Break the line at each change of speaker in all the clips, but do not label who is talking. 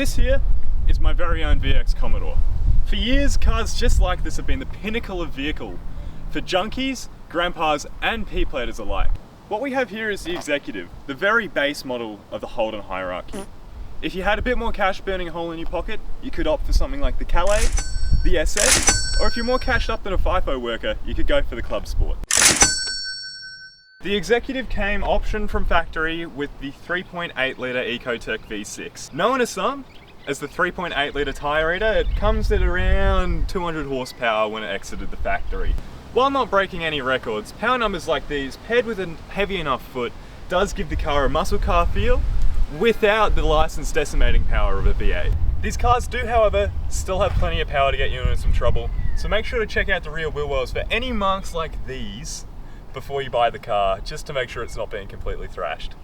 this here is my very own VX Commodore. For years, cars just like this have been the pinnacle of vehicle for junkies, grandpas, and P Platers alike. What we have here is the Executive, the very base model of the Holden hierarchy. If you had a bit more cash burning a hole in your pocket, you could opt for something like the Calais, the SS, or if you're more cashed up than a FIFO worker, you could go for the Club Sport. The Executive came optioned from factory with the 3.8 litre Ecotec V6. Known as some as the 3.8 litre tyre eater, it comes at around 200 horsepower when it exited the factory. While not breaking any records, power numbers like these, paired with a heavy enough foot, does give the car a muscle car feel without the license decimating power of a V8. These cars do, however, still have plenty of power to get you into some trouble, so make sure to check out the rear wheel wells for any marks like these before you buy the car, just to make sure it's not being completely thrashed.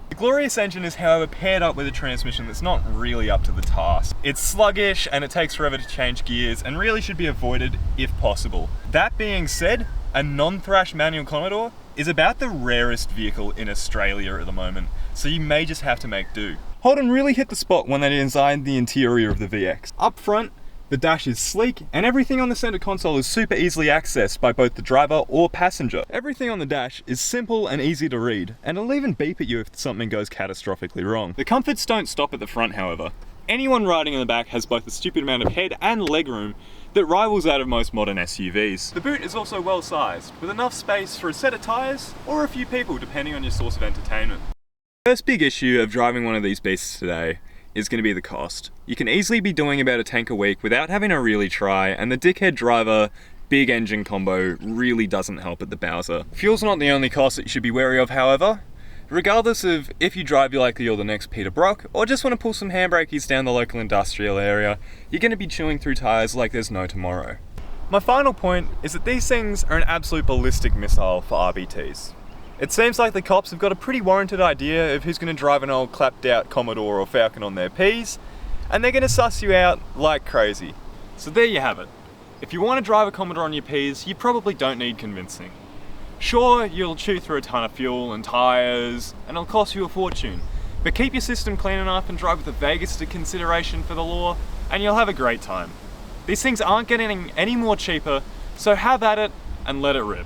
The glorious engine is, however, paired up with a transmission that's not really up to the task. It's sluggish and it takes forever to change gears and really should be avoided if possible. That being said, a non-thrash manual Commodore is about the rarest vehicle in Australia at the moment, so you may just have to make do. Holden really hit the spot when they designed the interior of the VX. Up front, the dash is sleek, and everything on the center console is super easily accessed by both the driver or passenger. Everything on the dash is simple and easy to read, and it'll even beep at you if something goes catastrophically wrong. The comforts don't stop at the front, however. Anyone riding in the back has both a stupid amount of head and legroom that rivals that of most modern SUVs. The boot is also well sized, with enough space for a set of tyres or a few people depending on your source of entertainment. The first big issue of driving one of these beasts today is going to be the cost. You can easily be doing about a tank a week without having to really try, and the dickhead driver big engine combo really doesn't help at the Bowser. Fuel's not the only cost that you should be wary of, however. Regardless of if you drive like you're the next Peter Brock, or just want to pull some handbrakies down the local industrial area, you're going to be chewing through tyres like there's no tomorrow. My final point is that these things are an absolute ballistic missile for RBTs. It seems like the cops have got a pretty warranted idea of who's going to drive an old clapped out Commodore or Falcon on their Ps, and they're going to suss you out like crazy. So there you have it. If you want to drive a Commodore on your Ps, you probably don't need convincing. Sure, you'll chew through a ton of fuel and tyres, and it'll cost you a fortune, but keep your system clean enough and drive with the vaguest of consideration for the law, and you'll have a great time. These things aren't getting any more cheaper, so have at it and let it rip.